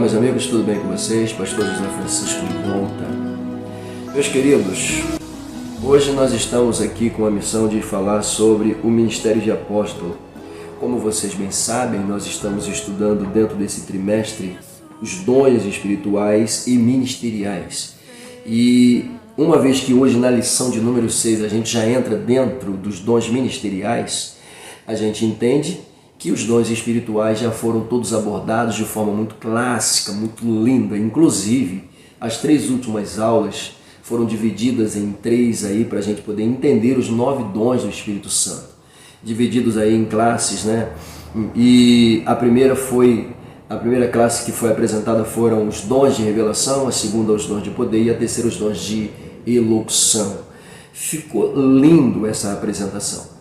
meus amigos, tudo bem com vocês? Pastor José Francisco de volta. Meus queridos, hoje nós estamos aqui com a missão de falar sobre o ministério de apóstolo. Como vocês bem sabem, nós estamos estudando dentro desse trimestre os dons espirituais e ministeriais. E uma vez que hoje na lição de número 6 a gente já entra dentro dos dons ministeriais, a gente entende que os dons espirituais já foram todos abordados de forma muito clássica, muito linda. Inclusive, as 3 últimas aulas foram divididas em 3 aí para a gente poder entender os 9 dons do Espírito Santo, divididos aí em classes, né? E a primeira classe que foi apresentada foram os dons de revelação, a segunda os dons de poder e a terceira os dons de elocução. Ficou lindo essa apresentação.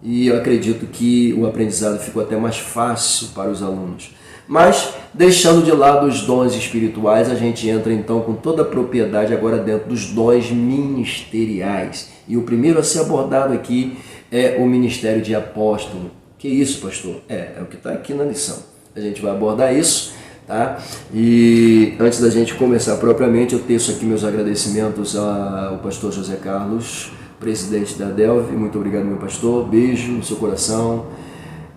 E eu acredito que o aprendizado ficou até mais fácil para os alunos. Mas, deixando de lado os dons espirituais, a gente entra então com toda a propriedade agora dentro dos dons ministeriais. E o primeiro a ser abordado aqui é o ministério de apóstolo. Que isso, pastor? É o que está aqui na lição. A gente vai abordar isso, tá? E antes da gente começar propriamente, eu teço aqui meus agradecimentos ao pastor José Carlos, presidente da Delve. Muito obrigado, meu pastor. Beijo no seu coração,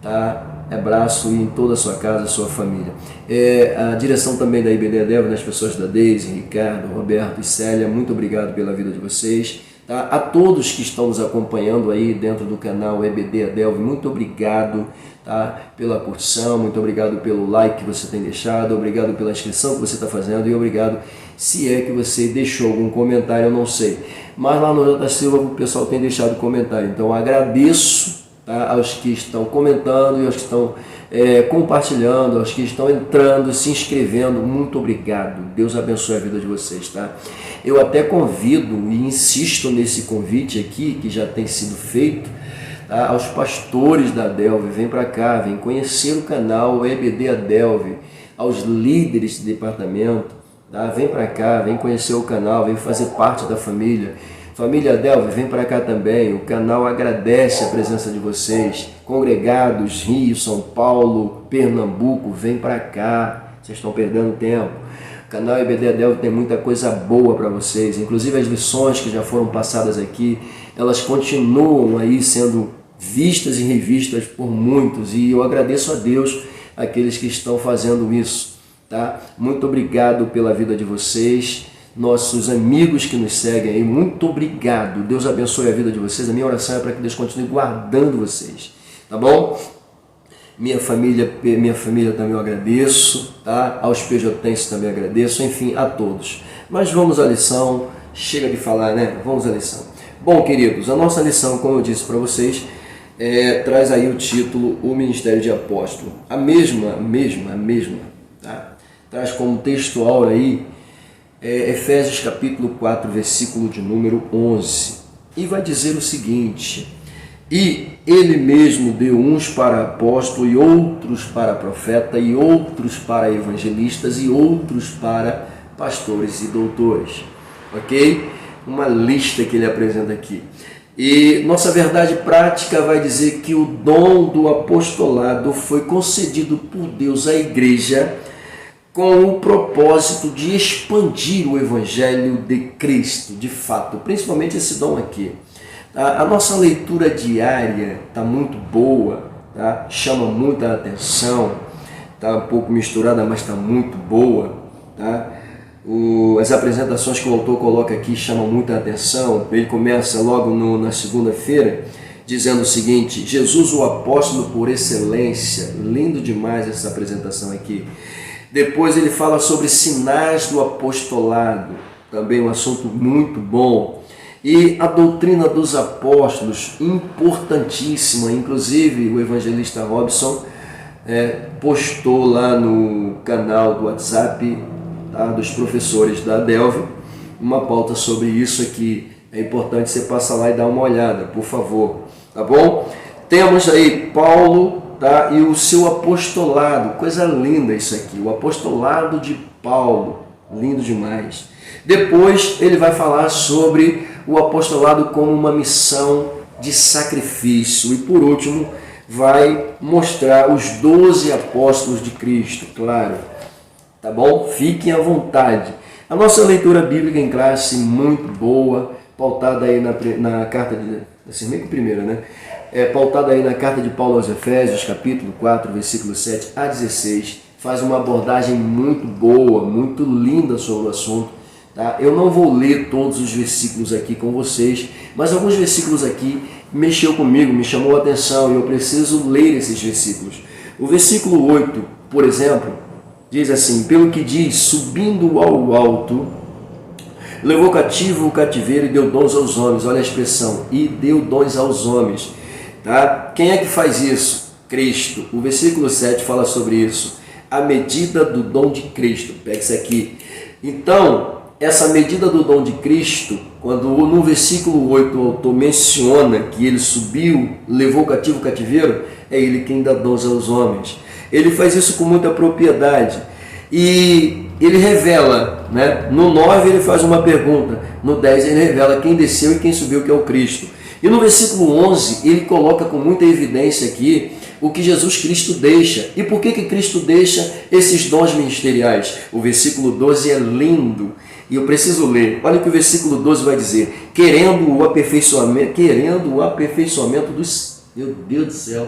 tá? Abraço em toda a sua casa, sua família. A direção também da IBD Delve, das pessoas da Deise, Ricardo, Roberto e Célia, muito obrigado pela vida de vocês. Tá? A todos que estão nos acompanhando aí dentro do canal EBD Delve, muito obrigado, tá? Pela curtição, muito obrigado pelo like que você tem deixado, obrigado pela inscrição que você está fazendo e obrigado se é que você deixou algum comentário, eu não sei. Mas lá no J. Silva o pessoal tem deixado comentário, então agradeço, tá, aos que estão comentando e aos que estão compartilhando, aos que estão entrando, se inscrevendo, muito obrigado. Deus abençoe a vida de vocês, tá? Eu até convido e insisto nesse convite aqui, que já tem sido feito, tá, aos pastores da Delve, vem para cá, vem conhecer o canal EBD Delve, aos líderes de departamento, tá? Vem para cá, vem conhecer o canal, vem fazer parte da família. Família Delve, vem para cá também, o canal agradece a presença de vocês. Congregados, Rio, São Paulo, Pernambuco, vem para cá, vocês estão perdendo tempo. O canal EBD Delve tem muita coisa boa para vocês, inclusive as lições que já foram passadas aqui, elas continuam aí sendo vistas e revistas por muitos, e eu agradeço a Deus aqueles que estão fazendo isso, tá? Muito obrigado pela vida de vocês. Nossos amigos que nos seguem aí, muito obrigado. Deus abençoe a vida de vocês. A minha oração é para que Deus continue guardando vocês, tá bom? Minha família também eu agradeço, tá? Aos PJenses também agradeço, enfim, a todos. Mas vamos à lição, chega de falar, né? Vamos à lição. Bom, queridos, a nossa lição, como eu disse para vocês, traz aí o título, o Ministério de Apóstolo. A mesma, tá? Traz como textual aí, Efésios capítulo 4, versículo de número 11, e vai dizer o seguinte: e ele mesmo deu uns para apóstolo, e outros para profeta, e outros para evangelistas, e outros para pastores e doutores. Ok? Uma lista que ele apresenta aqui. E nossa verdade prática vai dizer que o dom do apostolado foi concedido por Deus à igreja com o propósito de expandir o Evangelho de Cristo, de fato, principalmente esse dom aqui. A nossa leitura diária está muito boa, tá? Chama muita atenção, está um pouco misturada, mas está muito boa. Tá? As apresentações que o autor coloca aqui chamam muita atenção. Ele começa logo na segunda-feira, dizendo o seguinte: Jesus, o apóstolo por excelência. Lindo demais essa apresentação aqui. Depois ele fala sobre sinais do apostolado, também um assunto muito bom. E a doutrina dos apóstolos, importantíssima. Inclusive o evangelista Robson postou lá no canal do WhatsApp, tá, dos professores da Delve, uma pauta sobre isso aqui. É importante você passar lá e dar uma olhada, por favor, tá bom? Temos aí Paulo, tá, e o seu apostolado, coisa linda isso aqui, o apostolado de Paulo, lindo demais. Depois ele vai falar sobre o apostolado como uma missão de sacrifício e por último vai mostrar os 12 apóstolos de Cristo, claro, tá bom? Fiquem à vontade. A nossa leitura bíblica em classe muito boa, pautada aí na carta de... assim, meio que primeira, né? Pautada aí na carta de Paulo aos Efésios, capítulo 4, versículo 7 a 16. Faz uma abordagem muito boa, muito linda sobre o assunto. Tá? Eu não vou ler todos os versículos aqui com vocês, mas alguns versículos aqui mexeu comigo, me chamou a atenção e eu preciso ler esses versículos. O versículo 8, por exemplo, diz assim: pelo que diz, subindo ao alto, levou cativo o cativeiro e deu dons aos homens. Olha a expressão, e deu dons aos homens. Tá? Quem é que faz isso? Cristo. O versículo 7 fala sobre isso. A medida do dom de Cristo. Pega isso aqui. Então, essa medida do dom de Cristo, quando no versículo 8 o autor menciona que ele subiu, levou cativo o cativeiro, é ele quem dá dons aos homens. Ele faz isso com muita propriedade. E ele revela, né? No 9 ele faz uma pergunta, no 10 ele revela quem desceu e quem subiu, que é o Cristo. E no versículo 11 ele coloca com muita evidência aqui o que Jesus Cristo deixa. E por que Cristo deixa esses dons ministeriais? O versículo 12 é lindo e eu preciso ler. Olha o que o versículo 12 vai dizer: querendo o aperfeiçoamento dos... Meu Deus do céu!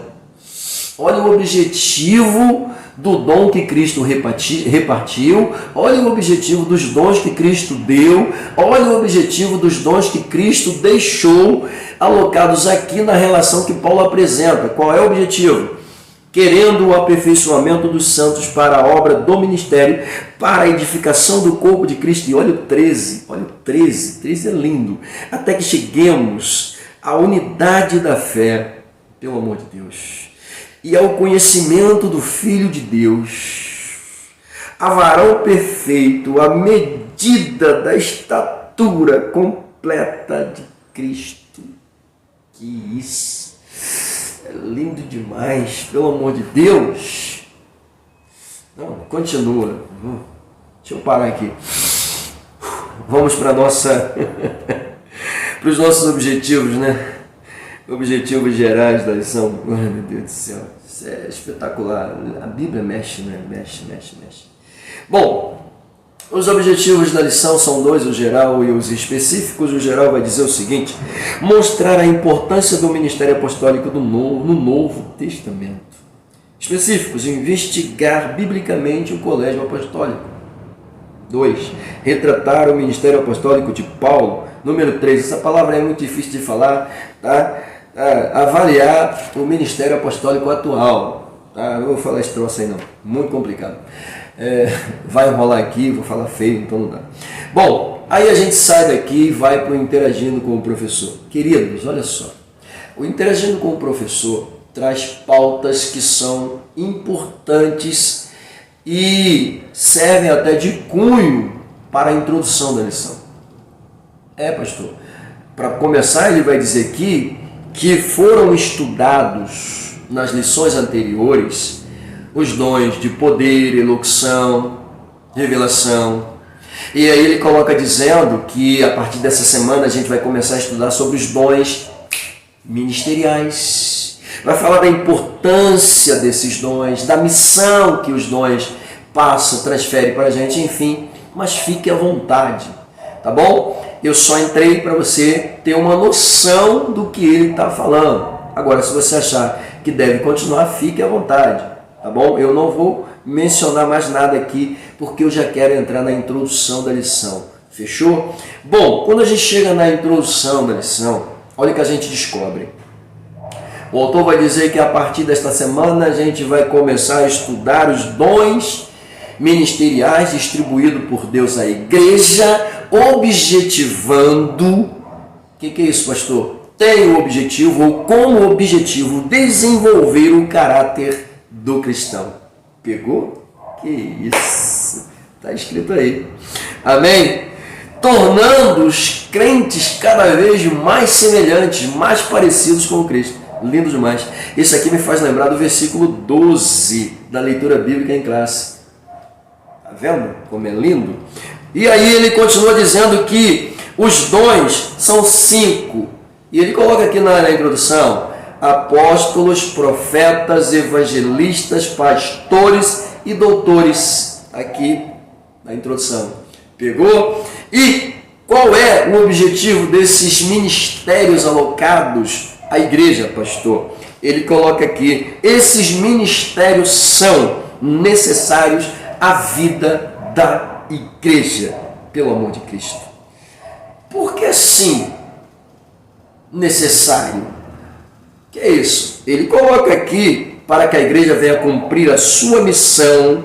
Olha o objetivo do dom que Cristo repartiu, olha o objetivo dos dons que Cristo deu, olha o objetivo dos dons que Cristo deixou alocados aqui na relação que Paulo apresenta. Qual é o objetivo? Querendo o aperfeiçoamento dos santos para a obra do ministério, para a edificação do corpo de Cristo. E olha o 13 é lindo. Até que cheguemos à unidade da fé, pelo amor de Deus, e ao conhecimento do Filho de Deus, a varão perfeito, a medida da estatura completa de Cristo. Que isso! É lindo demais, pelo amor de Deus! Não, continua. Deixa eu parar aqui. Vamos para nossa... para os nossos objetivos, né? Objetivos gerais da lição. Ai, meu Deus do céu, isso é espetacular. A Bíblia mexe, né? Mexe. Bom, os objetivos da lição são dois, o geral e os específicos. O geral vai dizer o seguinte: mostrar a importância do ministério apostólico no Novo Testamento. Específicos: investigar biblicamente o colégio apostólico. 2. Retratar o ministério apostólico de Paulo. Número 3, essa palavra é muito difícil de falar, tá? Avaliar o ministério apostólico atual. Tá? Eu vou falar esse troço aí não, muito complicado. Vai enrolar aqui, vou falar feio, então não dá. Bom, aí a gente sai daqui e vai para o Interagindo com o Professor. Queridos, olha só, o Interagindo com o Professor traz pautas que são importantes e servem até de cunho para a introdução da lição. Pastor, para começar ele vai dizer aqui que foram estudados nas lições anteriores os dons de poder, elocução, revelação. E aí ele coloca dizendo que a partir dessa semana a gente vai começar a estudar sobre os dons ministeriais. Vai falar da importância desses dons, da missão que os dons passam, transferem para a gente, enfim. Mas fique à vontade, tá bom? Eu só entrei para você ter uma noção do que ele está falando. Agora, se você achar que deve continuar, fique à vontade, tá bom? Eu não vou mencionar mais nada aqui, porque eu já quero entrar na introdução da lição. Fechou? Bom, quando a gente chega na introdução da lição, olha o que a gente descobre. O autor vai dizer que a partir desta semana a gente vai começar a estudar os dons ministeriais distribuídos por Deus à igreja, objetivando, o que é isso, pastor? Tem o objetivo, ou como objetivo, desenvolver o caráter do cristão. Pegou? Que isso, está escrito aí. Amém? Tornando os crentes cada vez mais semelhantes, mais parecidos com Cristo. Lindo demais. Isso aqui me faz lembrar do versículo 12 da leitura bíblica em classe. Está vendo como é lindo? E aí ele continua dizendo que os dons são 5. E ele coloca aqui na introdução: apóstolos, profetas, evangelistas, pastores e doutores. aqui na introdução. Pegou? E qual é o objetivo desses ministérios alocados à igreja, pastor? Ele coloca aqui: esses ministérios são necessários à vida da igreja, pelo amor de Cristo. Por que sim necessário? Que é isso? Ele coloca aqui para que a igreja venha cumprir a sua missão,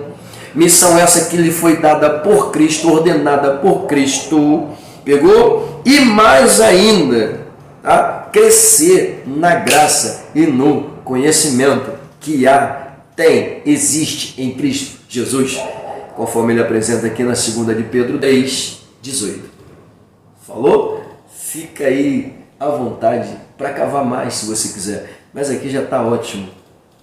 missão essa que lhe foi dada por Cristo, ordenada por Cristo, pegou? E mais ainda, tá? Crescer na graça e no conhecimento que existe em Cristo Jesus, conforme ele apresenta aqui na 2 de Pedro 3:18. Falou? Fica aí à vontade para cavar mais se você quiser, mas aqui já está ótimo,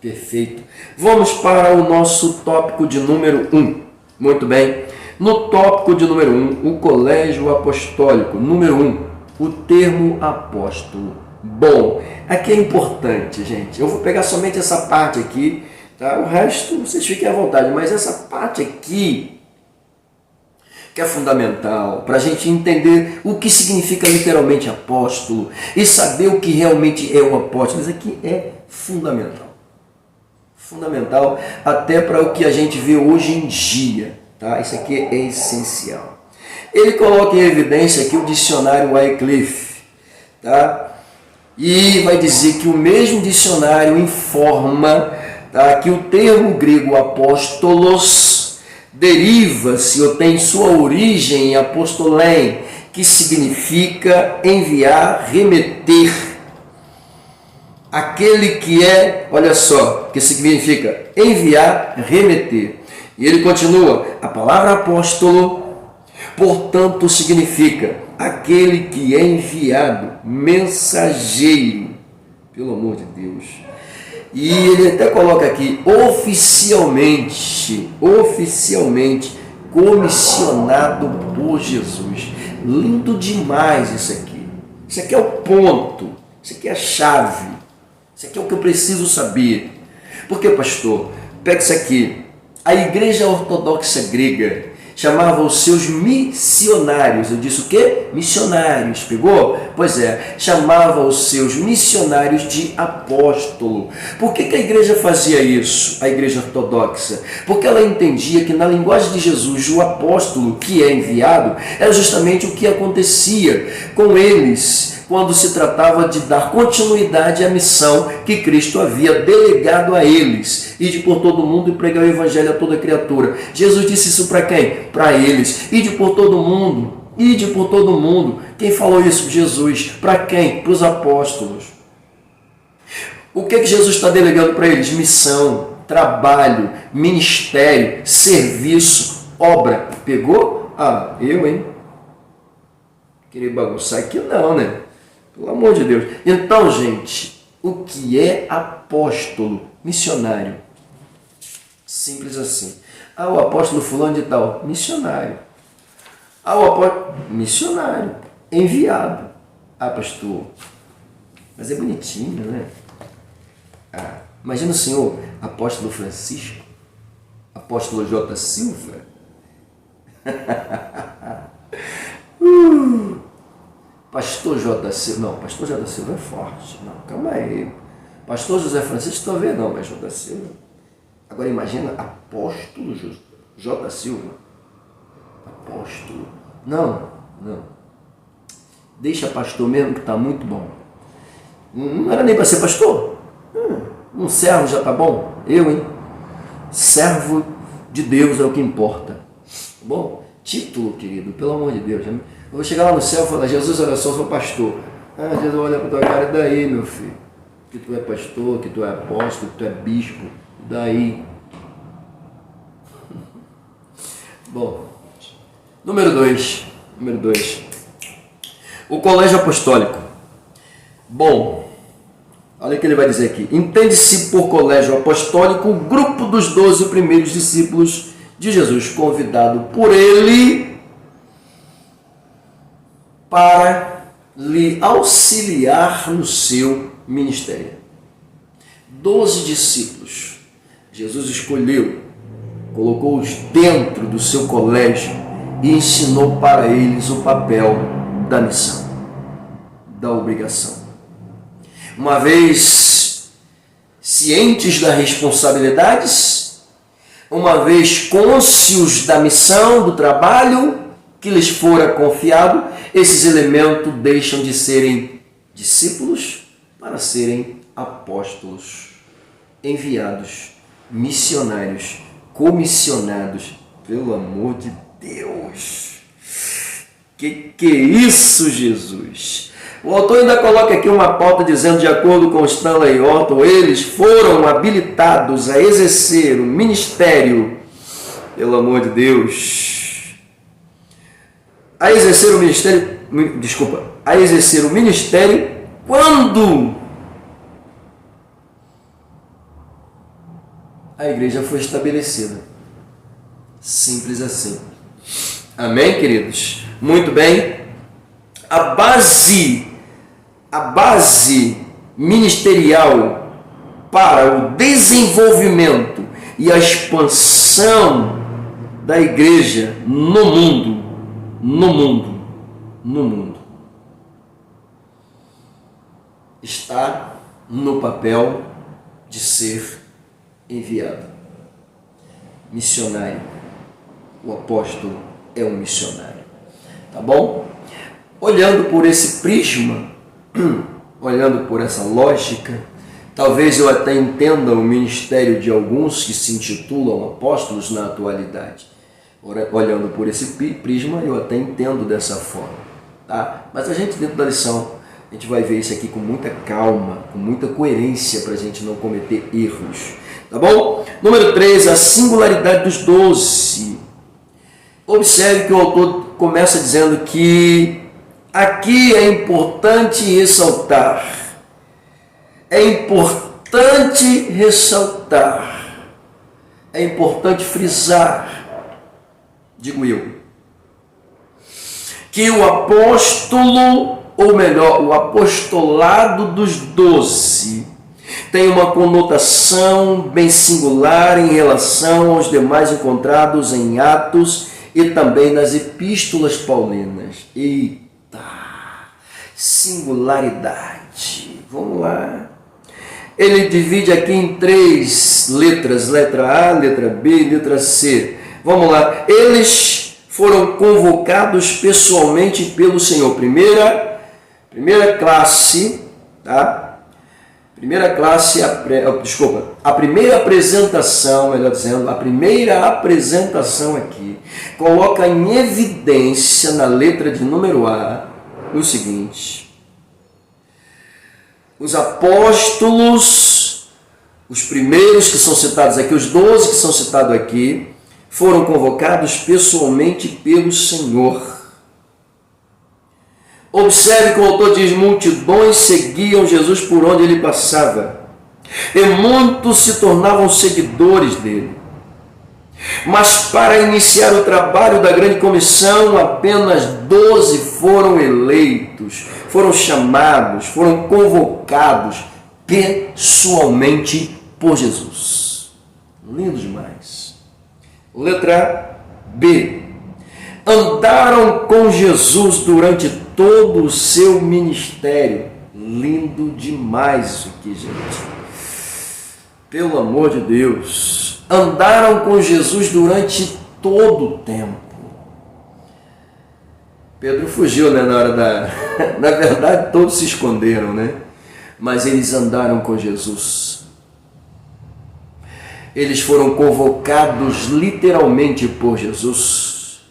perfeito. Vamos para o nosso tópico de número 1. Muito bem, no tópico de número 1, o colégio apostólico. Número 1, o termo apóstolo. Bom, aqui é importante, gente, eu vou pegar somente essa parte aqui, tá? O resto vocês fiquem à vontade, mas essa parte aqui que é fundamental para a gente entender o que significa literalmente apóstolo e saber o que realmente é um apóstolo. Isso aqui é fundamental. Fundamental até para o que a gente vê hoje em dia, tá? Isso aqui é essencial. Ele coloca em evidência aqui o dicionário Wycliffe, tá? E vai dizer que o mesmo dicionário informa, tá, que o termo grego apóstolos deriva-se ou tem sua origem em apostolém, que significa enviar, remeter. Aquele que é, olha só, que significa enviar, remeter. E ele continua: a palavra apóstolo, portanto, significa aquele que é enviado, mensageiro, pelo amor de Deus. E ele até coloca aqui, oficialmente, comissionado por Jesus. Lindo demais isso aqui. Isso aqui é o ponto, isso aqui é a chave, isso aqui é o que eu preciso saber. Por que, pastor? Pega isso aqui. A igreja ortodoxa grega chamava os seus missionários. Eu disse o quê? Missionários. Pegou? Pois é, chamava os seus missionários de apóstolo. Por que a igreja fazia isso? A igreja ortodoxa? Porque ela entendia que na linguagem de Jesus, o apóstolo que é enviado era justamente o que acontecia com eles quando se tratava de dar continuidade à missão que Cristo havia delegado a eles, ide por todo mundo e pregar o evangelho a toda criatura. Jesus disse isso para quem? Para eles. Ide por todo mundo, ide por todo mundo. Quem falou isso? Jesus. Para quem? Para os apóstolos. O que Jesus está delegando para eles? Missão, trabalho, ministério, serviço, obra. Pegou? Ah, eu, hein? Querer bagunçar aqui não, né? Pelo amor de Deus. Então, gente, o que é apóstolo? Missionário. Simples assim. Ah, o apóstolo fulano de tal. Missionário. Ah, o apóstolo... Missionário. Enviado. Ah, pastor. Mas é bonitinho, né? Ah, imagina o senhor, apóstolo Francisco. Apóstolo J. Silva. Pastor J. Silva. Não, pastor J. Silva é forte. Não, calma aí. Pastor José Francisco, talvez não, mas J. Silva. Agora imagina apóstolo J. Silva. Apóstolo. Não. Deixa pastor mesmo, que está muito bom. Não era nem para ser pastor. Um servo já está bom. Eu, hein? Servo de Deus é o que importa. Bom, título, querido, pelo amor de Deus. Eu vou chegar lá no céu e falar: Jesus, olha só, eu sou pastor. Ah, Jesus olha para tua cara, e daí, meu filho? Que tu é pastor, que tu é apóstolo, que tu é bispo. Daí. Bom, número 2. O colégio apostólico. Bom, olha o que ele vai dizer aqui. Entende-se por colégio apostólico o grupo dos 12 primeiros discípulos de Jesus, convidado por ele para lhe auxiliar no seu ministério. 12 discípulos. Jesus escolheu colocou-os dentro do seu colégio e ensinou para eles o papel da missão, da obrigação. Uma vez cientes das responsabilidades, uma vez cônscios da missão, do trabalho que lhes fora confiado, esses elementos deixam de serem discípulos para serem apóstolos, enviados, missionários, comissionados. Pelo amor de Deus! Que é isso, Jesus? O autor ainda coloca aqui uma pauta dizendo, de acordo com Stanley Orton, eles foram habilitados a exercer o ministério, pelo amor de Deus, a exercer o ministério quando a igreja foi estabelecida. Simples assim. Amém, queridos? Muito bem. A base ministerial para o desenvolvimento e a expansão da igreja no mundo, está no papel de ser enviado. Missionário. O apóstolo é um missionário. Tá bom? Olhando por esse prisma, olhando por essa lógica, talvez eu até entenda o ministério de alguns que se intitulam apóstolos na atualidade. Olhando por esse prisma, eu até entendo dessa forma. Tá? Mas a gente, dentro da lição, a gente vai ver isso aqui com muita calma, com muita coerência, para a gente não cometer erros. Tá bom? Número 3, a singularidade dos 12. Observe que o autor começa dizendo que aqui é importante ressaltar, é importante frisar, digo eu, que o apóstolo, ou melhor, o apostolado dos 12, tem uma conotação bem singular em relação aos demais encontrados em Atos e também nas epístolas paulinas. Eita, singularidade. Vamos lá. Ele divide aqui em 3 letras, letra A, letra B e letra C. Vamos lá. Eles foram convocados pessoalmente pelo Senhor. Primeira classe, tá? A primeira apresentação aqui coloca em evidência na letra de número A o seguinte: os apóstolos, os primeiros que são citados aqui, os 12 que são citados aqui, foram convocados pessoalmente pelo Senhor. Observe que o autor diz: multidões seguiam Jesus por onde ele passava, e muitos se tornavam seguidores dele. Mas para iniciar o trabalho da grande comissão, apenas 12 foram eleitos, foram chamados, foram convocados pessoalmente por Jesus. Lindo demais. Letra B. Andaram com Jesus durante todo o seu ministério. Lindo demais isso aqui, gente. Pelo amor de Deus. Andaram com Jesus durante todo o tempo. Pedro fugiu, né, na hora da... Na verdade, todos se esconderam, né? Mas eles andaram com Jesus. Eles foram convocados literalmente por Jesus.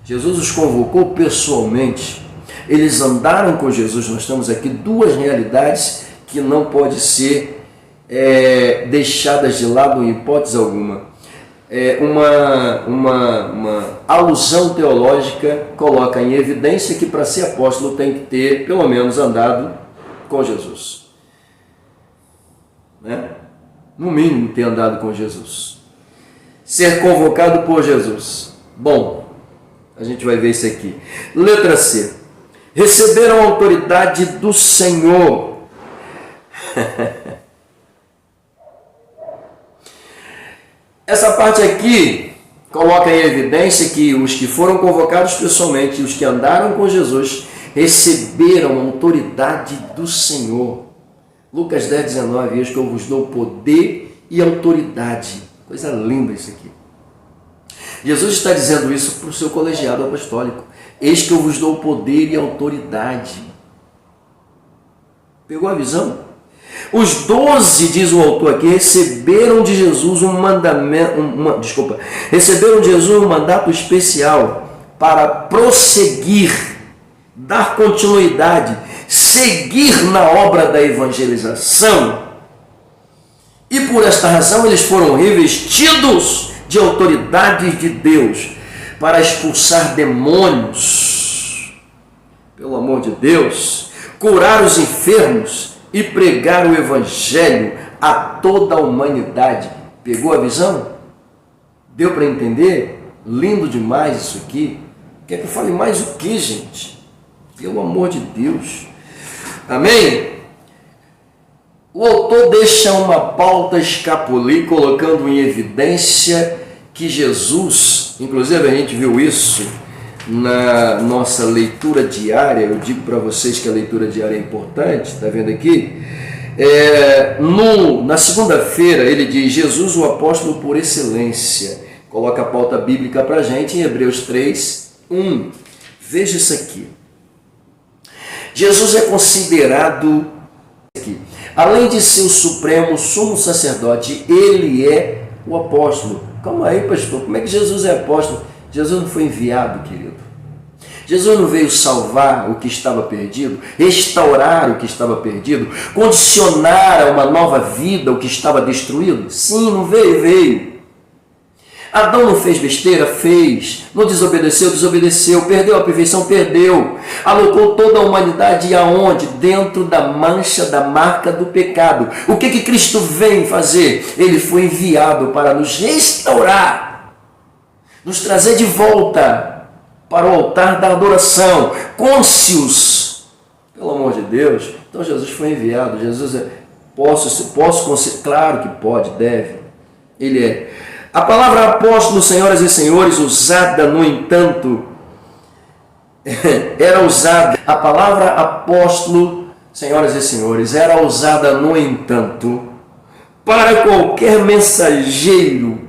Jesus os convocou pessoalmente. Eles andaram com Jesus. Nós temos aqui 2 realidades que não podem ser deixadas de lado em hipótese alguma. Uma alusão teológica coloca em evidência que para ser apóstolo tem que ter pelo menos andado com Jesus, né? No mínimo ter andado com Jesus, ser convocado por Jesus. Bom, a gente vai ver isso aqui. Letra C. Receberam a autoridade do Senhor. Essa parte aqui coloca em evidência que os que foram convocados pessoalmente, os que andaram com Jesus, receberam a autoridade do Senhor. Lucas 10, 19, eis que eu vos dou poder e autoridade. Coisa linda isso aqui. Jesus está dizendo isso para o seu colegiado apostólico. Eis que eu vos dou poder e autoridade. Pegou a visão? Os 12, diz o autor aqui, receberam de Jesus um mandamento, receberam de Jesus um mandato especial para prosseguir, dar continuidade, seguir na obra da evangelização. E por esta razão eles foram revestidos de autoridade de Deus para expulsar demônios, pelo amor de Deus, curar os enfermos e pregar o evangelho a toda a humanidade. Pegou a visão? Deu para entender? Lindo demais isso aqui. Quer que eu fale mais o que, gente? Pelo amor de Deus. Amém? O autor deixa uma pauta escapulir, colocando em evidência que Jesus, inclusive a gente viu isso na nossa leitura diária. Eu digo para vocês que a leitura diária é importante, está vendo aqui? Na segunda-feira ele diz, Jesus o apóstolo por excelência. Coloca a pauta bíblica para a gente em Hebreus 3, 1. Veja isso aqui. Jesus é considerado, aqui, além de ser o supremo sumo sacerdote, ele é o apóstolo. Calma aí, pastor, como é que Jesus é apóstolo? Jesus não foi enviado, querido. Jesus não veio salvar o que estava perdido, restaurar o que estava perdido, condicionar a uma nova vida o que estava destruído? Sim, não veio, veio. Adão não fez besteira? Fez. Não desobedeceu? Desobedeceu. Perdeu a perfeição? Perdeu. Alocou toda a humanidade aonde? Dentro da mancha, da marca do pecado. O que Cristo vem fazer? Ele foi enviado para nos restaurar, nos trazer de volta para o altar da adoração, cônscios, pelo amor de Deus. Então Jesus foi enviado. Jesus posso, claro que pode, deve, ele é. A palavra apóstolo, senhoras e senhores, usada, no entanto, era usada, a palavra apóstolo, senhoras e senhores, era usada, no entanto, para qualquer mensageiro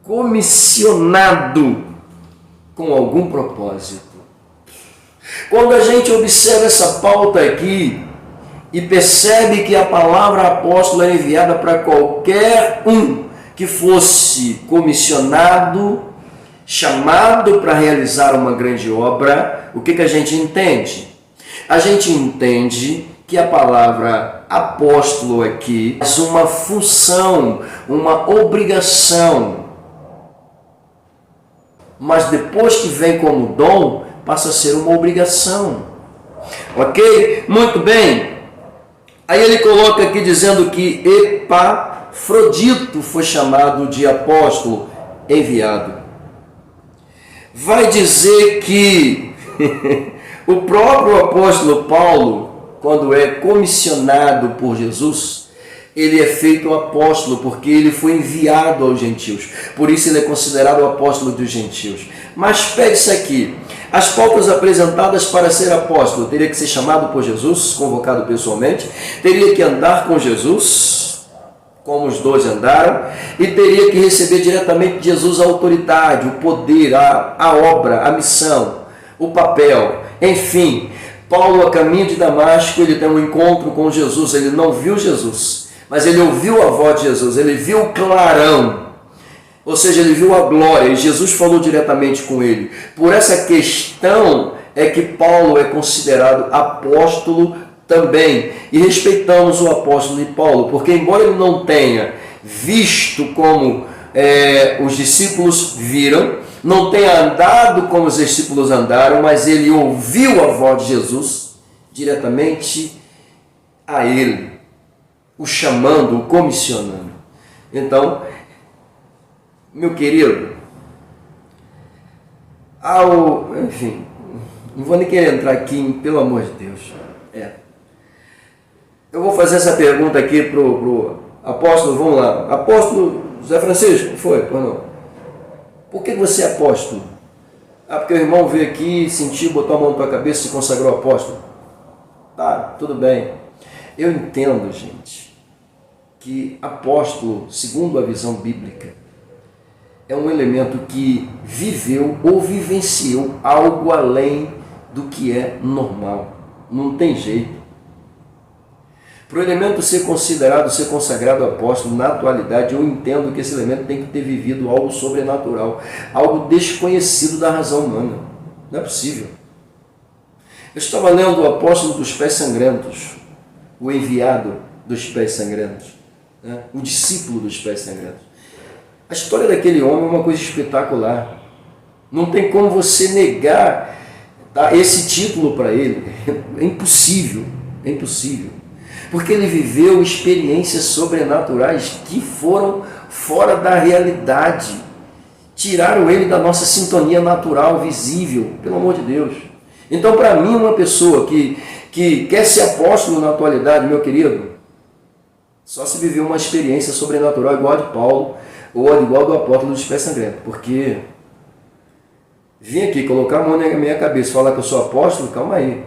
comissionado com algum propósito. Quando a gente observa essa pauta aqui e percebe que a palavra apóstolo é enviada para qualquer um que fosse comissionado, chamado para realizar uma grande obra, o que a gente entende? A gente entende que a palavra apóstolo aqui é uma função, uma obrigação, mas depois que vem como dom, passa a ser uma obrigação. Ok? Muito bem. Aí ele coloca aqui dizendo que Epafrodito foi chamado de apóstolo enviado. Vai dizer que o próprio apóstolo Paulo, quando é comissionado por Jesus, ele é feito apóstolo porque ele foi enviado aos gentios. Por isso ele é considerado o apóstolo dos gentios. Mas pegue isso aqui. As pautas apresentadas para ser apóstolo: teria que ser chamado por Jesus, convocado pessoalmente, teria que andar com Jesus, como os 12 andaram, e teria que receber diretamente de Jesus a autoridade, o poder, a obra, a missão, o papel. Enfim, Paulo, a caminho de Damasco, ele tem um encontro com Jesus. Ele não viu Jesus, mas ele ouviu a voz de Jesus, ele viu o clarão, ou seja, ele viu a glória, e Jesus falou diretamente com ele. Por essa questão é que Paulo é considerado apóstolo também, e respeitamos o apóstolo de Paulo, porque embora ele não tenha visto como os discípulos viram, não tenha andado como os discípulos andaram, mas ele ouviu a voz de Jesus diretamente a ele, o chamando, o comissionando. Então, meu querido, enfim, não vou nem querer entrar aqui, pelo amor de Deus. Eu vou fazer essa pergunta aqui para o apóstolo, vamos lá. Apóstolo José Francisco, foi? Pois não. Por que você é apóstolo? Ah, porque o irmão veio aqui, sentiu, botou a mão na tua cabeça e se consagrou apóstolo. Tá, tudo bem. Eu entendo, gente, que apóstolo, segundo a visão bíblica, é um elemento que viveu ou vivenciou algo além do que é normal. Não tem jeito. Para o elemento ser considerado, ser consagrado apóstolo, na atualidade, eu entendo que esse elemento tem que ter vivido algo sobrenatural, algo desconhecido da razão humana. Não é possível. Eu estava lendo o apóstolo dos pés sangrentos, o enviado dos pés sangrentos, né? O discípulo dos pés sangrentos. A história daquele homem é uma coisa espetacular. Não tem como você negar, tá, esse título para ele. É impossível, é impossível. Porque ele viveu experiências sobrenaturais que foram fora da realidade. Tiraram ele da nossa sintonia natural, visível, pelo amor de Deus. Então, para mim, uma pessoa que quer ser apóstolo na atualidade, meu querido, só se viveu uma experiência sobrenatural igual a de Paulo, ou igual do apóstolo dos pés sangrentos. Porque vim aqui colocar a mão na minha cabeça e falar que eu sou apóstolo, calma aí.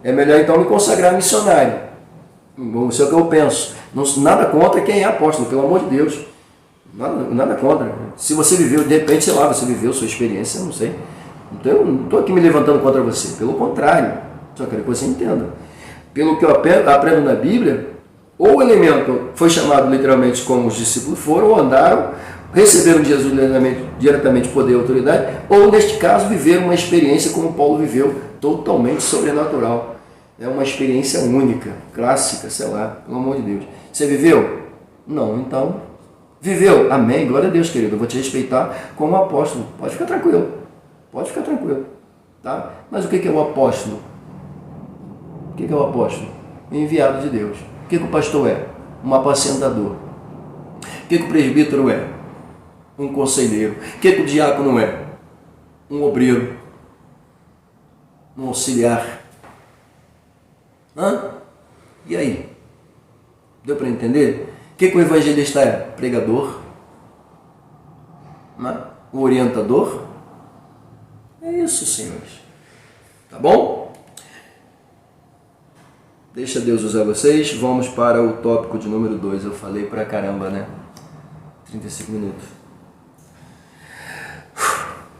É melhor então me consagrar missionário. Isso é o que eu penso. Nada contra quem é apóstolo, pelo amor de Deus. Nada contra. Se você viveu, de repente, sei lá, você viveu sua experiência, eu não sei. Então eu não estou aqui me levantando contra você. Pelo contrário, só quero que você entenda. Pelo que eu aprendo na Bíblia, ou o elemento foi chamado literalmente como os discípulos foram, ou andaram, receberam de Jesus diretamente poder e autoridade, ou neste caso viveram uma experiência como Paulo viveu, totalmente sobrenatural. É uma experiência única, clássica, sei lá, pelo amor de Deus. Você viveu? Não, então. Viveu? Amém, glória a Deus, querido. Eu vou te respeitar como apóstolo. Pode ficar tranquilo. Pode ficar tranquilo. Tá? Mas o que é o apóstolo? O que é o apóstolo? Enviado de Deus. O que o pastor é? Um apacentador. O que o presbítero é? Um conselheiro. O que o diácono é? Um obreiro. Um auxiliar. Hã? E aí? Deu para entender? O que o evangelista é? Pregador? Né? O orientador? É isso, senhores. Tá bom? Deixa Deus usar vocês. Vamos para o tópico de número 2. Eu falei pra caramba, né? 35 minutos.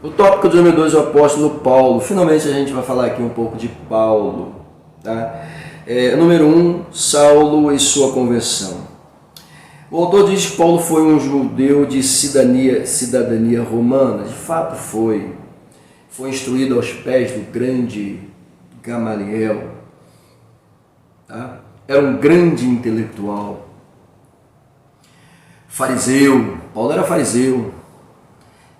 O tópico de número 2 é o apóstolo Paulo. Finalmente a gente vai falar aqui um pouco de Paulo. Tá? Número 1, Saulo e sua conversão. O autor diz que Paulo foi um judeu de cidadania romana. De fato foi. Foi instruído aos pés do grande Gamaliel. Tá? Era um grande intelectual. Fariseu. Paulo era fariseu.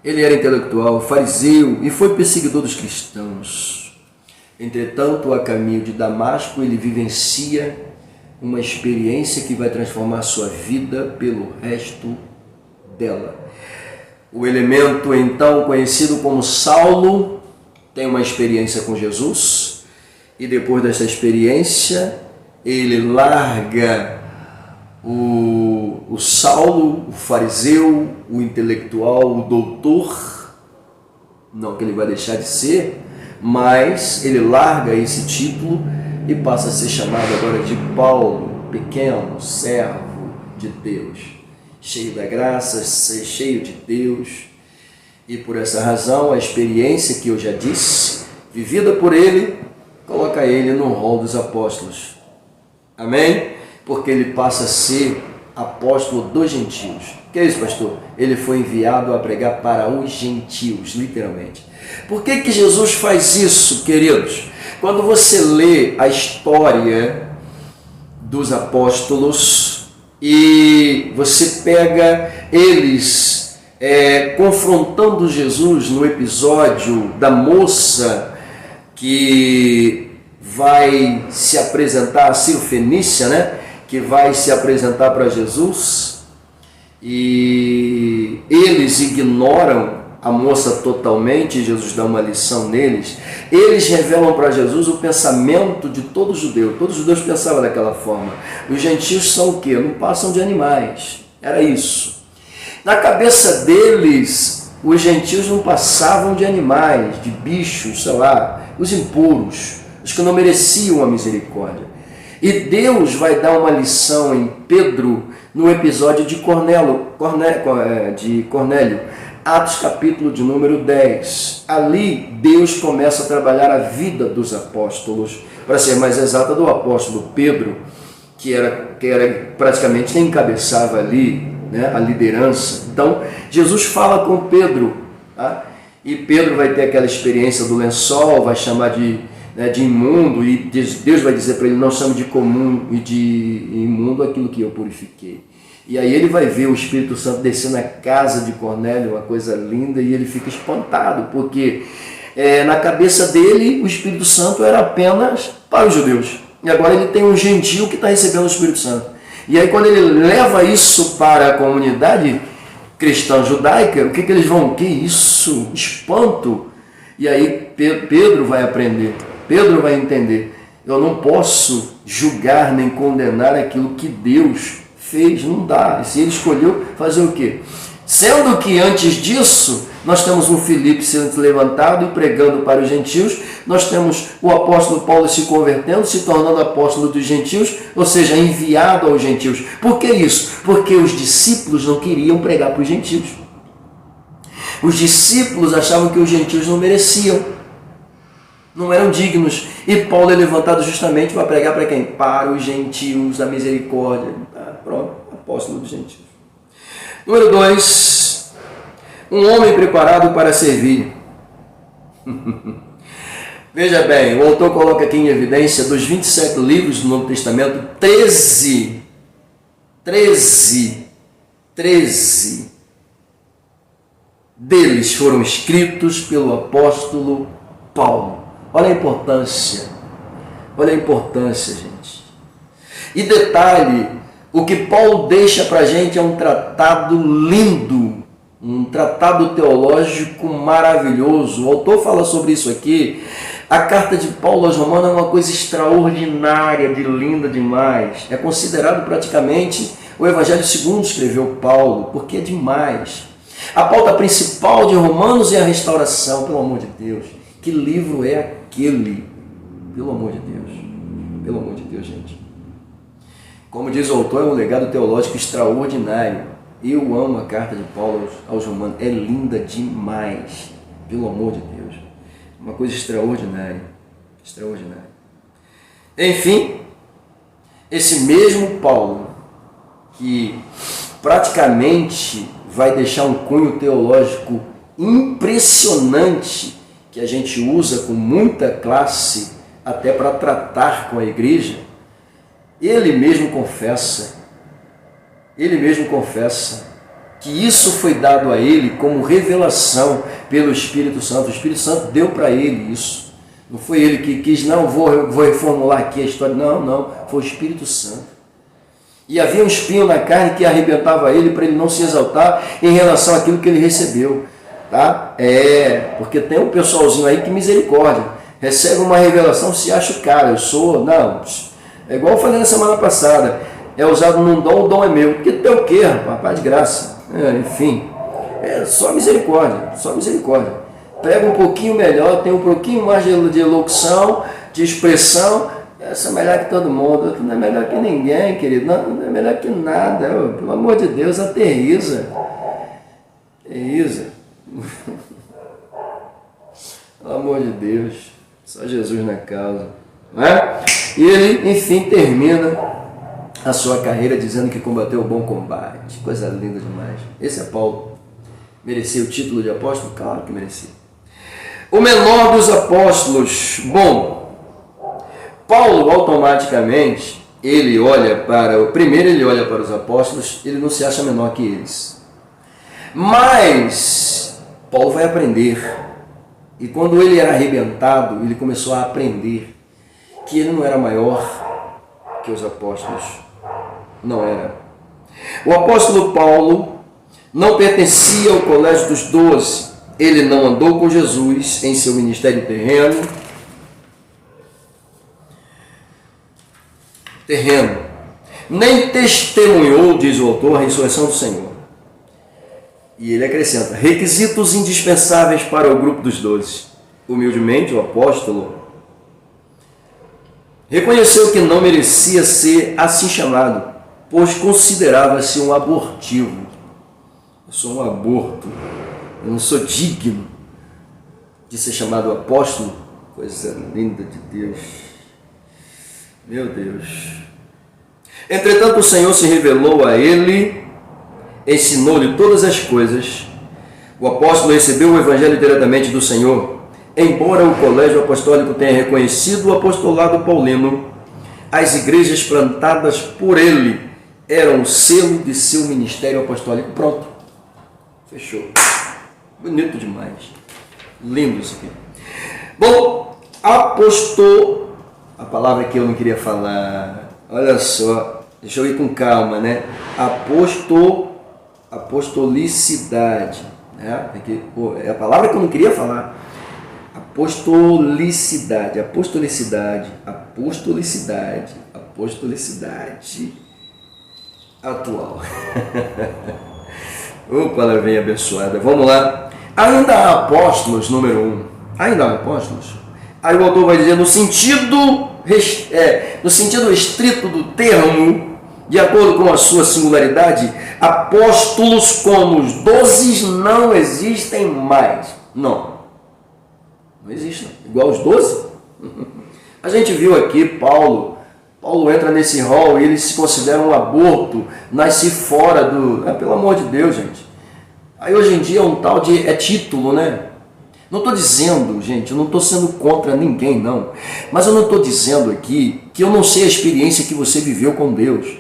Ele era intelectual, fariseu e foi perseguidor dos cristãos. Entretanto, a caminho de Damasco, ele vivencia uma experiência que vai transformar a sua vida pelo resto dela. O elemento, então, conhecido como Saulo, tem uma experiência com Jesus e depois dessa experiência, ele larga o Saulo, o fariseu, o intelectual, o doutor, não que ele vai deixar de ser, mas ele larga esse título e passa a ser chamado agora de Paulo, pequeno servo de Deus, cheio da graça, cheio de Deus. E por essa razão, a experiência que eu já disse, vivida por ele, coloca ele no rol dos apóstolos. Amém? Porque ele passa a ser apóstolo dos gentios. O que é isso, pastor? Ele foi enviado a pregar para os gentios, literalmente. Por que Jesus faz isso, queridos? Quando você lê a história dos apóstolos e você pega eles confrontando Jesus no episódio da moça que vai se apresentar, a Cirofenícia, né? Que vai se apresentar para Jesus, e eles ignoram a moça totalmente. Jesus dá uma lição neles. Eles revelam para Jesus o pensamento de todo judeu. Todos os judeus pensavam daquela forma. Os gentios são o quê? Não passam de animais. Era isso. Na cabeça deles, os gentios não passavam de animais, de bichos, sei lá, os impuros, os que não mereciam a misericórdia. E Deus vai dar uma lição em Pedro no episódio de Cornélio, Atos capítulo de número 10. Ali Deus começa a trabalhar a vida dos apóstolos, para ser mais exata, do apóstolo Pedro, que era praticamente quem encabeçava ali, né, a liderança. Então Jesus fala com Pedro, tá? E Pedro vai ter aquela experiência do lençol, vai chamar de imundo, e Deus vai dizer para ele: não chame de comum e de imundo aquilo que eu purifiquei. E aí ele vai ver o Espírito Santo descer na casa de Cornélio, uma coisa linda, e ele fica espantado, porque na cabeça dele o Espírito Santo era apenas para os judeus, e agora ele tem um gentio que está recebendo o Espírito Santo. E aí quando ele leva isso para a comunidade cristã judaica, o que eles vão? Que isso? Espanto! E aí Pedro vai aprender, Pedro vai entender: eu não posso julgar nem condenar aquilo que Deus fez, não dá. E se ele escolheu fazer o quê? Sendo que antes disso, nós temos um Filipe sendo levantado e pregando para os gentios, nós temos o apóstolo Paulo se convertendo, se tornando apóstolo dos gentios, ou seja, enviado aos gentios. Por que isso? Porque os discípulos não queriam pregar para os gentios. Os discípulos achavam que os gentios não mereciam, não eram dignos. E Paulo é levantado justamente para pregar para quem? Para os gentios, a misericórdia. Pronto, apóstolo dos gentios. Número 2, um homem preparado para servir. Veja bem, o autor coloca aqui em evidência, dos 27 livros do Novo Testamento, 13 deles foram escritos pelo apóstolo Paulo. Olha a importância, gente. E detalhe, o que Paulo deixa para a gente é um tratado lindo, um tratado teológico maravilhoso. O autor fala sobre isso aqui. A carta de Paulo aos Romanos é uma coisa extraordinária, de linda demais. É considerado praticamente o Evangelho segundo escreveu Paulo, porque é demais. A pauta principal de Romanos é a restauração, pelo amor de Deus. Que livro é aquele? Pelo amor de Deus, gente. Como diz o autor, é um legado teológico extraordinário. Eu amo a carta de Paulo aos Romanos, é linda demais, pelo amor de Deus. Uma coisa extraordinária. Enfim, esse mesmo Paulo, que praticamente vai deixar um cunho teológico impressionante, que a gente usa com muita classe até para tratar com a igreja, ele mesmo confessa que isso foi dado a ele como revelação pelo Espírito Santo. O Espírito Santo deu para ele isso. Não foi ele que quis, não, vou reformular aqui a história. Não, foi o Espírito Santo. E havia um espinho na carne que arrebentava ele para ele não se exaltar em relação àquilo que ele recebeu. Tá? Porque tem um pessoalzinho aí que misericórdia. Recebe uma revelação, se acha o cara, eu sou, não. É igual eu falei na semana passada, é usado num dom, o dom é meu. Porque tem o quê, rapaz? De graça. Enfim, só misericórdia. Prega um pouquinho melhor, tem um pouquinho mais de elocução, de expressão. Essa é melhor que todo mundo, não é melhor que ninguém, querido. Não é melhor que nada. Pelo amor de Deus, aterriza. Pelo amor de Deus, só Jesus na causa, não é? E ele, enfim, termina a sua carreira dizendo que combateu o bom combate. Coisa linda demais. Esse é Paulo. Merecia o título de apóstolo? Claro que merecia. O menor dos apóstolos. Bom, Paulo automaticamente, ele olha para os apóstolos, ele não se acha menor que eles. Mas Paulo vai aprender. E quando ele era arrebentado, ele começou a aprender que ele não era maior que os apóstolos. Não era. O apóstolo Paulo não pertencia ao colégio dos 12. Ele não andou com Jesus em seu ministério terreno, nem testemunhou, diz o autor, a ressurreição do Senhor. E ele acrescenta: requisitos indispensáveis para o grupo dos 12. Humildemente, o apóstolo reconheceu que não merecia ser assim chamado, pois considerava-se um abortivo. Eu sou um aborto, eu não sou digno de ser chamado apóstolo. Coisa linda de Deus, meu Deus. Entretanto, o Senhor se revelou a ele, ensinou-lhe todas as coisas. O apóstolo recebeu o evangelho diretamente do Senhor. Embora o colégio apostólico tenha reconhecido o apostolado paulino, as igrejas plantadas por ele eram o selo de seu ministério apostólico. Pronto. Fechou. Bonito demais. Lindo isso aqui. Bom, apostou, a palavra que eu não queria falar, olha só, deixa eu ir com calma, né? Apostolicidade, né? É a palavra que eu não queria falar. Apostolicidade atual. Ô, palavrinha abençoada. Vamos lá. Ainda há apóstolos, número 1. Ainda há apóstolos. Aí o autor vai dizer, no sentido estrito do termo, de acordo com a sua singularidade, apóstolos como os 12 não existem mais. Não existe, não. Igual os 12. A gente viu aqui Paulo entra nesse rol e ele se considera um aborto, nasce fora do... pelo amor de Deus, gente. Aí hoje em dia um tal de... é título, né? Não estou dizendo, gente, eu não estou sendo contra ninguém, não. Mas eu não estou dizendo aqui que eu não sei a experiência que você viveu com Deus.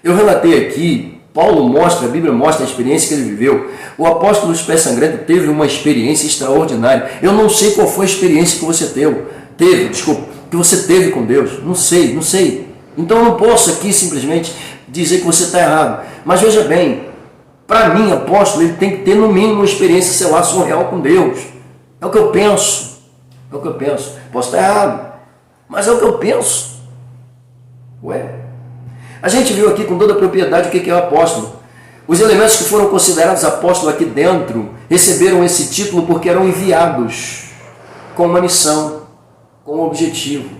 Eu relatei aqui, Paulo mostra, a Bíblia mostra a experiência que ele viveu. O apóstolo dos pés sangrentos teve uma experiência extraordinária. Eu não sei qual foi a experiência que você que você teve com Deus. Não sei. Então eu não posso aqui simplesmente dizer que você está errado. Mas veja bem, para mim, apóstolo, ele tem que ter no mínimo uma experiência, sei lá, surreal com Deus. É o que eu penso. Posso estar errado, mas é o que eu penso. Ué? A gente viu aqui com toda a propriedade o que é o apóstolo. Os elementos que foram considerados apóstolos aqui dentro receberam esse título porque eram enviados com uma missão, com um objetivo.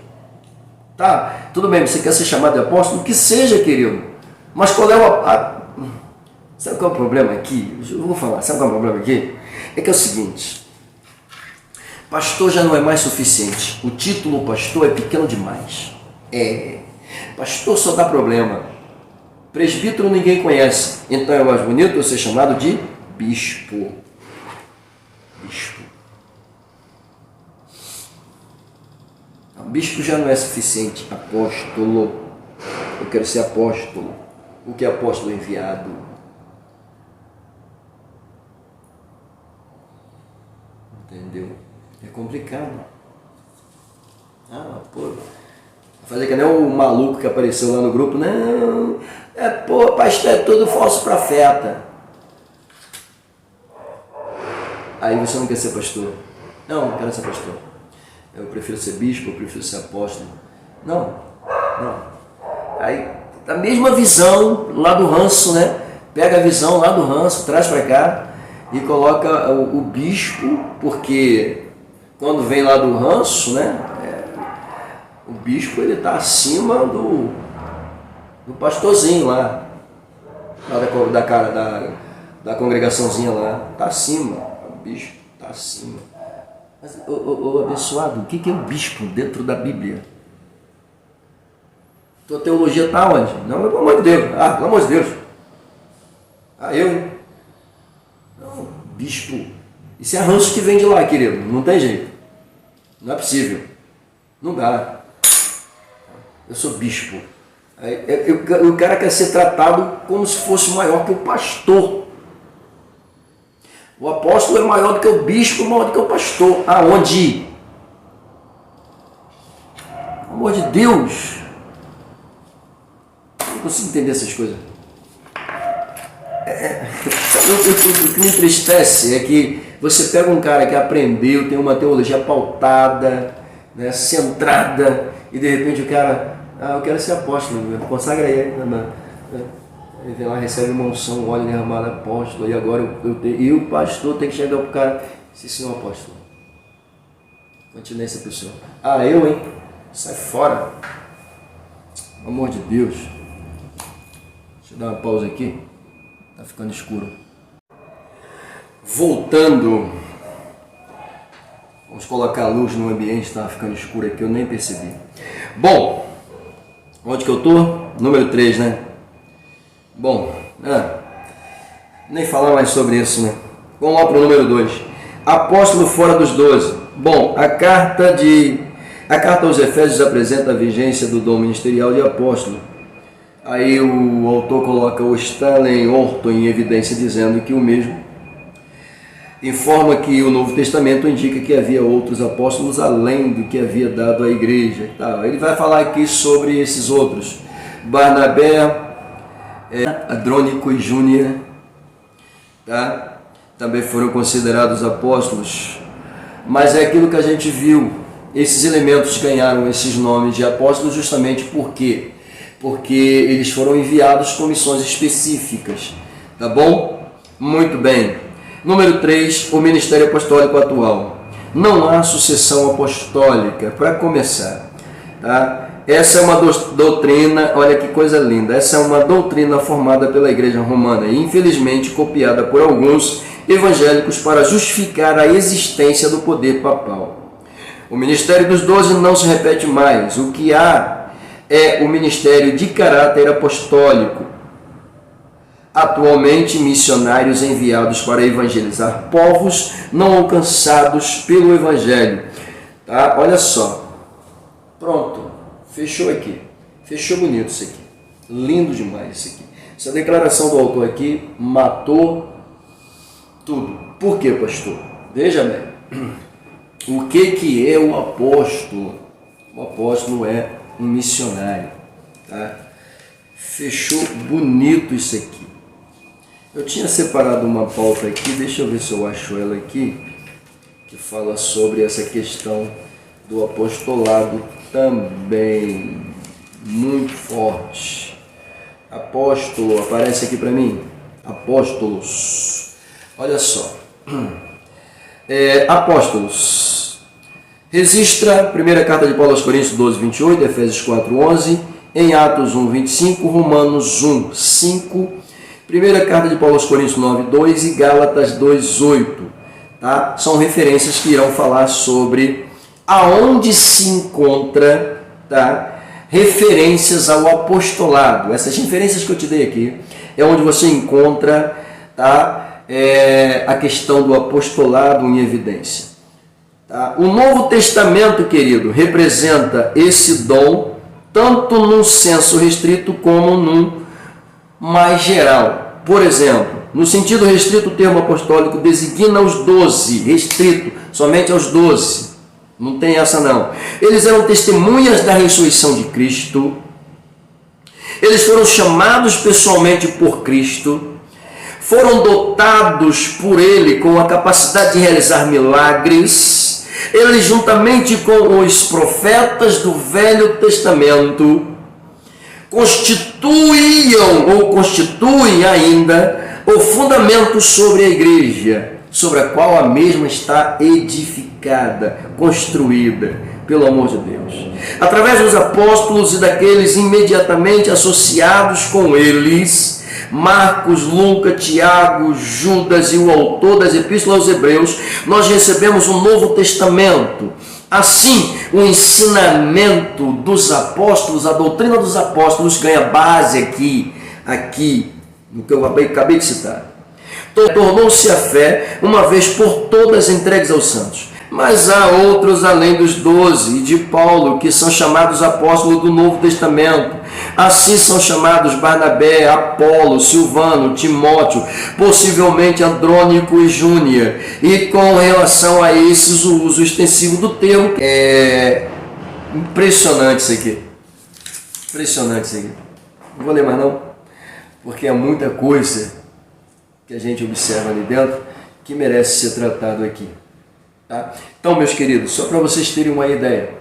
Tá, tudo bem, você quer ser chamado de apóstolo? Que seja, querido. Mas qual é sabe qual é o problema aqui? Eu vou falar, sabe qual é o problema aqui? É que é o seguinte, pastor já não é mais suficiente. O título pastor é pequeno demais. Pastor só dá problema. Presbítero ninguém conhece. Então é mais bonito eu ser chamado de bispo. Bispo já não é suficiente. Apóstolo. Eu quero ser apóstolo. O que é apóstolo? Enviado. Entendeu? É complicado. Fazer que nem o maluco que apareceu lá no grupo. Não, pastor é tudo falso profeta. Aí você não quer ser pastor. Não quero ser pastor. Eu prefiro ser bispo, eu prefiro ser apóstolo. Não. Aí, a mesma visão lá do ranço, né? Pega a visão lá do ranço, traz para cá e coloca o bispo, porque quando vem lá do ranço, né? O bispo, ele está acima do pastorzinho lá da congregaçãozinha lá. Está acima, o bispo está acima. Mas, abençoado, o que é o bispo dentro da Bíblia? Tua teologia está onde? Não, pelo amor de Deus. Pelo amor de Deus. Não, bispo. Isso é ranço que vem de lá, querido. Não tem jeito. Não é possível. Não dá. Eu sou bispo. O cara quer ser tratado como se fosse maior que o pastor. O apóstolo é maior do que o bispo, maior do que o pastor. Aonde? Pelo amor de Deus. Eu não consigo entender essas coisas. O que me entristece é que você pega um cara que aprendeu, tem uma teologia pautada, né, centrada, e de repente o cara, eu quero ser apóstolo, consagra aí. Ele vem lá, recebe uma unção, óleo derramado, apóstolo, e agora e o pastor tem que chegar pro cara, sim senhor apóstolo. Continência pessoal. Ah, eu, hein? Sai fora. Pelo amor de Deus. Deixa eu dar uma pausa aqui. Tá ficando escuro. Voltando. Vamos colocar a luz no ambiente, tá ficando escuro aqui, eu nem percebi. Bom, onde que eu tô? Número 3, né? Bom, nem falar mais sobre isso, né? Vamos lá para o número 2. Apóstolo fora dos 12. Bom, a carta aos Efésios apresenta a vigência do dom ministerial de apóstolo. Aí o autor coloca o Stanley Orton em evidência, dizendo que o mesmo informa que o Novo Testamento indica que havia outros apóstolos além do que havia dado à igreja. Ele vai falar aqui sobre esses outros. Barnabé, Andrônico e Júnior, tá? Também foram considerados apóstolos, mas é aquilo que a gente viu, esses elementos ganharam esses nomes de apóstolos justamente porque eles foram enviados com missões específicas, tá bom? Muito bem. Número 3, o ministério apostólico atual. Não há sucessão apostólica, para começar, tá? Essa é uma doutrina, olha que coisa linda, essa é uma doutrina formada pela Igreja Romana e infelizmente copiada por alguns evangélicos para justificar a existência do poder papal. O ministério dos 12 não se repete mais, o que há é o ministério de caráter apostólico. Atualmente, missionários enviados para evangelizar povos não alcançados pelo Evangelho. Tá? Olha só, pronto. Fechou aqui. Fechou bonito isso aqui. Lindo demais isso aqui. Essa declaração do autor aqui matou tudo. Por quê, pastor? Veja bem. O que é o apóstolo? O apóstolo é um missionário. Tá? Fechou bonito isso aqui. Eu tinha separado uma pauta aqui. Deixa eu ver se eu acho ela aqui. Que fala sobre essa questão do apostolado também, muito forte. Apóstolo, aparece aqui para mim. Apóstolos. Olha só. Apóstolos. Registra a primeira carta de Paulo aos Coríntios 12, 28, Efésios 4, 11, em Atos 1, 25, Romanos 1, 5, primeira carta de Paulo aos Coríntios 9, 2 e Gálatas 2, 8. Tá? São referências que irão falar sobre aonde se encontra, tá? Referências ao apostolado. Essas referências que eu te dei aqui é onde você encontra, tá? A questão do apostolado em evidência. Tá? O Novo Testamento, querido, representa esse dom tanto num senso restrito como num mais geral. Por exemplo, no sentido restrito, o termo apostólico designa os 12, restrito somente aos 12. Não tem essa não. Eles eram testemunhas da ressurreição de Cristo. Eles foram chamados pessoalmente por Cristo. Foram dotados por Ele com a capacidade de realizar milagres. Eles, juntamente com os profetas do Velho Testamento, constituíam ou constituem ainda o fundamento sobre a igreja, sobre a qual a mesma está edificada, construída, pelo amor de Deus. Através dos apóstolos e daqueles imediatamente associados com eles, Marcos, Lucas, Tiago, Judas e o autor das epístolas aos Hebreus, nós recebemos um Novo Testamento. Assim, o ensinamento dos apóstolos, a doutrina dos apóstolos ganha base aqui, no que eu acabei de citar. Tornou-se a fé, uma vez por todas, entregues aos santos. Mas há outros além dos 12 e de Paulo, que são chamados apóstolos do Novo Testamento. Assim são chamados Barnabé, Apolo, Silvano, Timóteo, possivelmente Andrônico e Júnior. E com relação a esses, o uso extensivo do termo é impressionante isso aqui. Impressionante isso aqui. Não vou ler mais não, porque é muita coisa que a gente observa ali dentro que merece ser tratado aqui. Tá? Então, meus queridos, só para vocês terem uma ideia,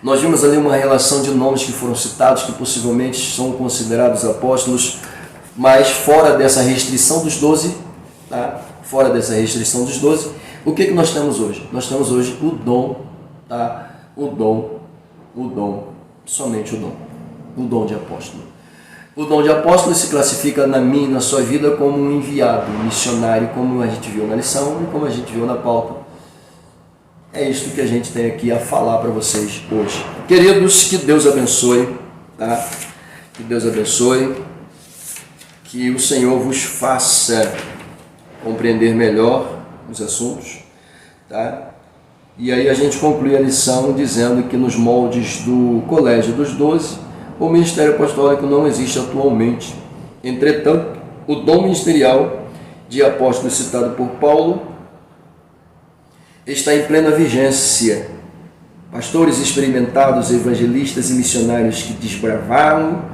Nós vimos ali uma relação de nomes que foram citados, que possivelmente são considerados apóstolos, mas fora dessa restrição dos 12, tá? Fora dessa restrição dos 12, o que nós temos hoje? Nós temos hoje o dom, tá? O dom, somente o dom de apóstolo. O dom de apóstolo se classifica na minha e na sua vida como um enviado, um missionário, como a gente viu na lição e como a gente viu na pauta. É isso que a gente tem aqui a falar para vocês hoje. Queridos, que Deus abençoe, tá? Que Deus abençoe, que o Senhor vos faça compreender melhor os assuntos, tá? E aí a gente conclui a lição dizendo que nos moldes do Colégio dos 12, o ministério apostólico não existe atualmente. Entretanto, o dom ministerial de apóstolo citado por Paulo está em plena vigência. Pastores experimentados, evangelistas e missionários que desbravaram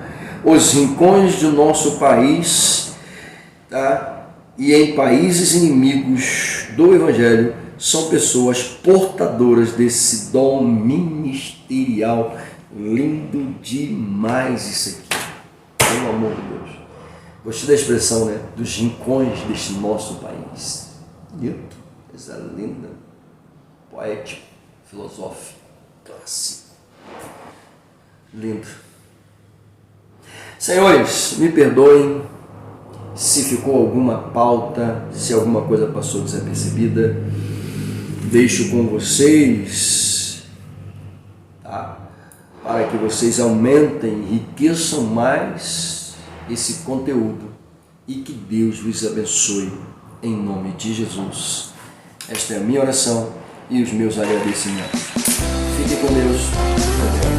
os rincões do nosso país, tá? E em países inimigos do Evangelho, são pessoas portadoras desse dom ministerial. Lindo demais isso aqui, pelo amor de Deus. Gostei da expressão, né? Dos rincões deste nosso país. Lindo, coisa linda, poético, filosófico, clássico. Lindo. Senhores, me perdoem se ficou alguma pauta, se alguma coisa passou desapercebida. Deixo com vocês, tá? Para que vocês aumentem, enriqueçam mais esse conteúdo e que Deus vos abençoe em nome de Jesus. Esta é a minha oração e os meus agradecimentos. Fiquem com Deus.